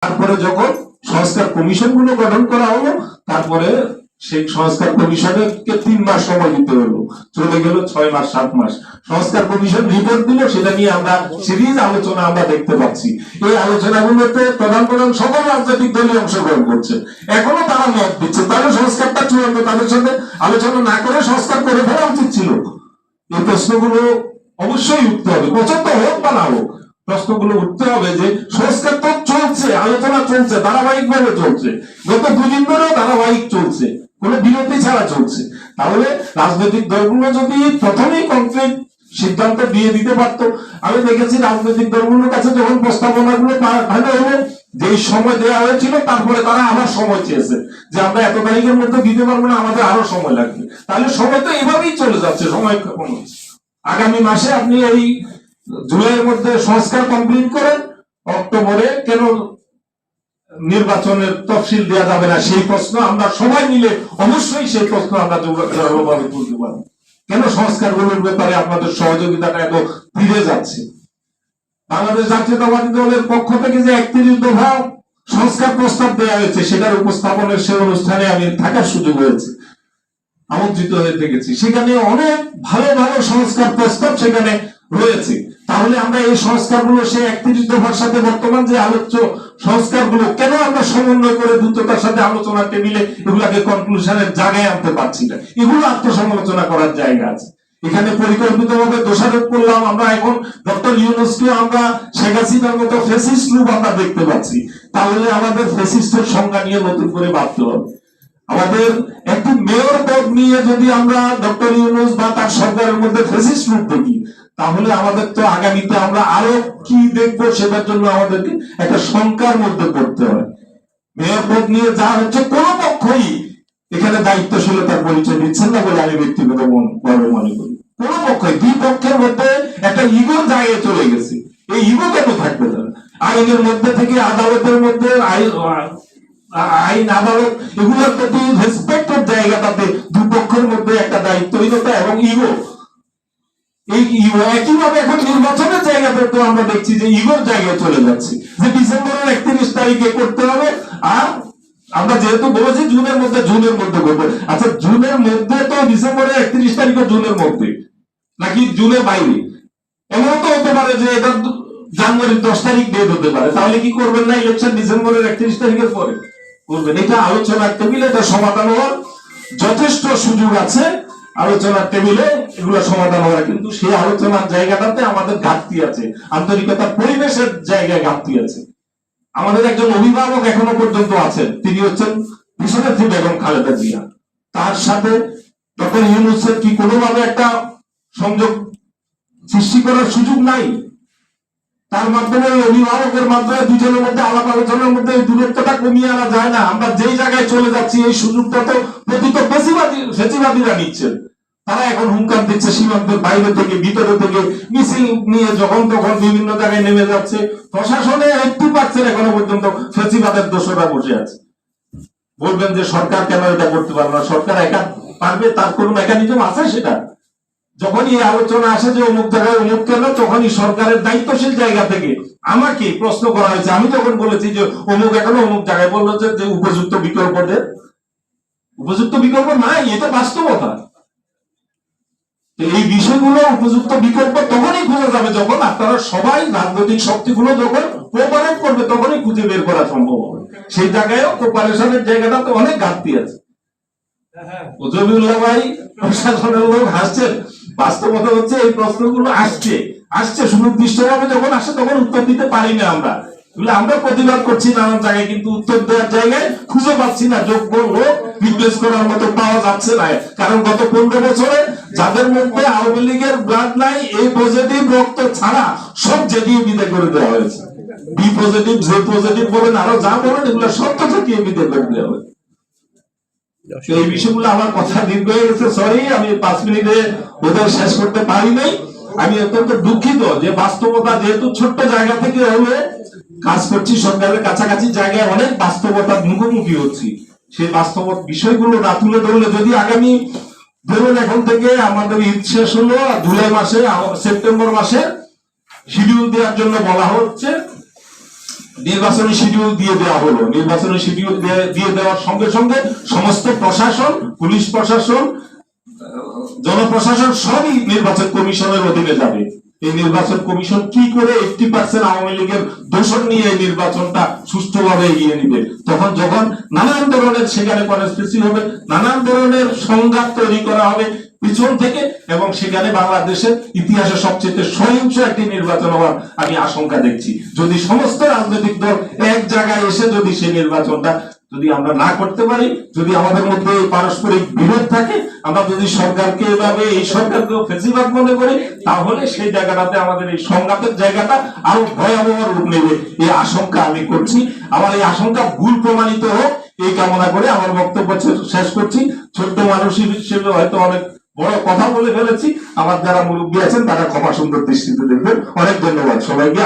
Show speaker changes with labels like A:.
A: তারপরে যখন সংস্কার কমিশন গুলো গঠন করা হলো, তারপরে সেই সংস্কার কমিশনকে 3 মাস সময় দিতে হলো, চলে গেল 6 মাস 7 মাস। সংস্কার কমিশন রিপোর্ট দিল, সেটা নিয়ে আমরা সিরিজ আলোচনা আমরা দেখতে পাচ্ছি। এই আলোচনাগুলোতে প্রধান প্রধান সকল রাজনৈতিক দলই অংশগ্রহণ করছে, এখনো তারা মত দিচ্ছে। তাহলে সংস্কারটা চূড়ান্ত, তাদের সাথে আলোচনা না করে সংস্কার করে ফেলা উচিত ছিল। এই প্রশ্নগুলো অবশ্যই উঠতে হবে, পছন্দ হোক বা না হোক, প্রশ্নগুলো উঠতে হবে যে সংস্কার তো চলছে, আলোচনা চলছে, ধারাবাহিক ভাবে চলছে, গত 2 দিন ধরেও ধারাবাহিক চলছে, কোনো বিরতি ছাড়া চলছে। তাহলে রাজনৈতিক দলগুলো যদি প্রথমেই কনক্রিট সিদ্ধান্ত দিয়ে দিতে পারতো। আমি দেখেছি রাজনৈতিক দলগুলোর কাছে যখন প্রস্তাবনাগুলো ভালো হলো, যে সময় দেওয়া হয়েছিল, তারপরে তারা আবার সময় চেয়েছে যে আমরা এত তারিখের মধ্যে দিতে পারবো না, আমাদের আরো সময় লাগবে। তাহলে সময় তো এভাবেই চলে যাচ্ছে, সময় কখন হচ্ছে। আগামী মাসে আপনি এই জুলাইয়ের মধ্যে সংস্কার কমপ্লিট করেন, অক্টোবরে কেন নির্বাচনের তফসিল দেওয়া যাবে না? সেই প্রশ্ন আমরা সবাই মিলে অবশ্যই সেই প্রশ্ন আমরা জোরালোভাবে তুলতে পারবো। কেন সংস্কারগুলোর ব্যাপারে আপনাদের সহযোগিতাটা এত ধীরে যাচ্ছে? বাংলাদেশ জাতীয়তাবাদী দলের পক্ষ থেকে যে 31 দফা সংস্কার প্রস্তাব দেওয়া হয়েছে, সেটার উপস্থাপনের সে অনুষ্ঠানে আমি থাকার সুযোগ হয়েছে, আমন্ত্রিত হয়ে থেকেছি। সেখানে অনেক ভালো ভালো সংস্কার প্রস্তাব সেখানে রয়েছে। তাহলে আমরা এই সংস্কারগুলো সেই 31 দফার সাথে বর্তমান যে আলোচ্য সংস্কারগুলো কেন আমরা সমন্বয় করে দ্রুততার সাথে আলোচনা টেবিলে এগুলাকে কনক্লুশনের জায়গায় আনতে পারছি না? এগুলো আত্মসমালোচনা করার জায়গা আছে। এখানে পরিকল্পিতভাবে দোষারোপ করলাম আমরা, এখন ডক্টর ইউনূসকে আমরা শেখ হাসিনার মতো ফ্যাসিস্ট রূপ আমরা দেখতে পাচ্ছি। তাহলে আমাদের ফ্যাসিস্টের সংজ্ঞা নিয়ে নতুন করে ভাবতে হবে। আমাদের একটি মেয়র পদ নিয়ে যদি আমরা ডক্টর ইউনূস বা তার সরকারের মধ্যে ফ্যাসিস্ট রূপ দেখি, তাহলে আমাদের তো আগামীতে আমরা আরো কি দেখবো, সেটার জন্য আমাদেরকে একটা শঙ্কার মধ্যে পড়তে হয়। মেয়র পদ নিয়ে যা হচ্ছে, কোন পক্ষই এখানে দায়িত্বশীলতার পরিচয় দিচ্ছেন না বলে আমি ব্যক্তিগত ভাবে মনে করি। কোন পক্ষই, 2 পক্ষের মধ্যে একটা ইগোর জায়গায় চলে গেছে। এই ইগো কেন থাকবে? আইনের মধ্যে থেকে আদালতের মধ্যে আইন আদালত এগুলোর প্রতি রেসপেক্টের জায়গাটাতে 2 পক্ষের মধ্যে একটা দায়িত্বহীনতা এবং ইগো। এই ইগো একইভাবে এখন নির্বাচনের জায়গাতে তো আমরা দেখছি যে ইগোর জায়গায় চলে যাচ্ছে, যে ডিসেম্বরের 31 তারিখে করতে হবে। আর আমরা যেহেতু বলেছি জুনের মধ্যে করবো, আচ্ছা জুনের মধ্যে তো ডিসেম্বরের 31 তারিখে জুনের মধ্যে নাকি জুনের বাইরে? এমন তো হতে পারে যে এটা জানুয়ারির 10 তারিখ ডেট হতে পারে। তাহলে কি করবেন না ইলেকশন ডিসেম্বরের 31 তারিখের পরে করবেন? এটা আলোচনার টেবিলে এটা সমাধান হওয়ার যথেষ্ট সুযোগ আছে। আলোচনার টেবিলে এগুলো সমাধান হওয়ার, কিন্তু সেই আলোচনার জায়গাটাতে আমাদের ঘাটতি আছে, আন্তরিকতার পরিবেশের জায়গায় ঘাটতি আছে। আমাদের একজন অভিভাবক এখনো পর্যন্ত আছেন, তিনি হচ্ছেন দেশনেত্রী বেগম খালেদা জিয়া। তার সাথে ডক্টর ইউনূসের কি কোনোভাবে একটা সংযোগ সৃষ্টি করার সুযোগ নাই? তার মাধ্যমে অভিভাবকের মাধ্যমে দুজনের মধ্যে আলাপ আলোচনার মধ্যে দূরত্বটা কমিয়ে আনা যায় না? আমরা যেই জায়গায় চলে যাচ্ছি, এই সুযোগটা তো প্রতিত ফেসিবাদীরা নিচ্ছেন। তারা এখন হুঙ্কার দিচ্ছে সীমান্তের বাইরে থেকে ভিতরে থেকে মিছিল নিয়ে যখন তখন বিভিন্ন জায়গায় নেমে যাচ্ছে। প্রশাসনে 80% এখনো পর্যন্ত ফেসিবাদের দোষরা বসে আছে। বলবেন যে সরকার কেন এটা করতে পারবে না? সরকার একা পারবে? তার কোনো মেকানিজম আছে? সেটা যখনই এই আলোচনা আসে যে অমুক জায়গায় অমুক কেন, তখনই সরকারের দায়িত্বশীল জায়গা থেকে আমাকে প্রশ্ন করা হয়েছে। আমি যখন বলেছি যে অমুক এখনো অমুক জায়গায়, বললো যে উপযুক্ত বিকল্প দেন। উপযুক্ত বিকল্প নাই, এটা বাস্তবতা। এই বিষয়গুলো উপযুক্ত বিকল্প তখনই খুঁজে যাবে যখন আপনারা সবাই রাজনৈতিক শক্তিগুলো যখন কোঅপারেট করবে, তখনই খুঁজে বের করা সম্ভব হবে। সেই জায়গায়ও কোঅপারেশনের জায়গাটা তো অনেক ঘাটতি আছে। জমিউল্লাহ ভাই প্রশাসনের লোক হাসছেন, বাস্তবতা হচ্ছে এই প্রশ্নগুলো আসছে সুনির্দিষ্টভাবে যখন আসে তখন উত্তর দিতে পারি না আমরা। আমরা প্রতিবাদ করছি নানান জায়গায়, কিন্তু উত্তর দেওয়ার জায়গায় খুঁজে পাচ্ছি না, যোগ্য লোক রিপ্লেস করার মতো পাওয়া যাচ্ছে না। কারণ গত 15 বছরে যাদের মধ্যে আওয়ামী লীগের ব্লাড নাই, এই পজিটিভ রক্ত ছাড়া সব জেটিয়ে বিদায় করে দেওয়া হয়েছে। বি পজিটিভ, জে পজিটিভ বলেন, আরো যা বলেন, এগুলো সব তো জেটিয়ে বিদায় করে দেওয়া হয়েছে। এই বিষয়গুলো আমার কথা দীর্ঘ হয়ে গেছে, সরি, আমি 5 মিনিটে ওদের শেষ করতে পারি নাই। আমি অত্যন্ত দুঃখিত যে বাস্তবতা, যেহেতু ছোট্ট জায়গা থেকে হলে কাজ করছি, সরকারের কাছাকাছি জায়গায় অনেক বাস্তবতার মুখোমুখি হচ্ছি। সেই বাস্তব বিষয়গুলো না তুলে ধরলে, যদি আগামী ধরুন এখন থেকে আমাদের ঈদ শেষ হলো, জুলাই মাসে সেপ্টেম্বর মাসে শিডিউল দেওয়ার জন্য বলা হচ্ছে, নির্বাচনী শিডিউল দিয়ে দেওয়া হলো। নির্বাচনী শিডিউল দিয়ে দেওয়ার সঙ্গে সঙ্গে সমস্ত প্রশাসন, পুলিশ প্রশাসন, জনপ্রশাসন সবই নির্বাচন কমিশনের অধীনে যাবে। এই নির্বাচন কমিশন কি করে 80% আওয়ামী লীগের দোষণ নিয়ে এই নির্বাচনটা সুষ্ঠুভাবে এগিয়ে নিবে? তখন যখন নানান ধরনের সেখানে কনস্পিরেসি হবে, নানান ধরনের সংঘাত তৈরি করা হবে পিছন থেকে, এবং সেখানে বাংলাদেশের ইতিহাসে সবচেয়ে সহিংস একটি নির্বাচন হওয়ার আমি আশঙ্কা দেখছি। যদি সমস্ত রাজনৈতিক দল এক জায়গায় এসে যদি সেই নির্বাচনটা যদি আমরা না করতে পারি, যদি আমাদের মধ্যে পারস্পরিক বিরোধ থাকে, আমরা যদি সরকারকে এভাবে এই সরকারকেও ফেসিবাদ মনে করি, তাহলে সেই জায়গাটাতে আমাদের এই সংঘাতের জায়গাটা আরো ভয়াবহ রূপ নেবে, এই আশঙ্কা আমি করছি। আমার এই আশঙ্কা ভুল প্রমাণিত হোক এই কামনা করে আমার বক্তব্য শেষ করছি। ছোট্ট মানুষ হিসেবে হয়তো অনেক বড় কথা বলে ফেলেছি। আমার যারা মুরব্বী আছেন তারা ক্ষমা সুন্দর দৃষ্টিতে দেখবেন। অনেক ধন্যবাদ সবাইকে।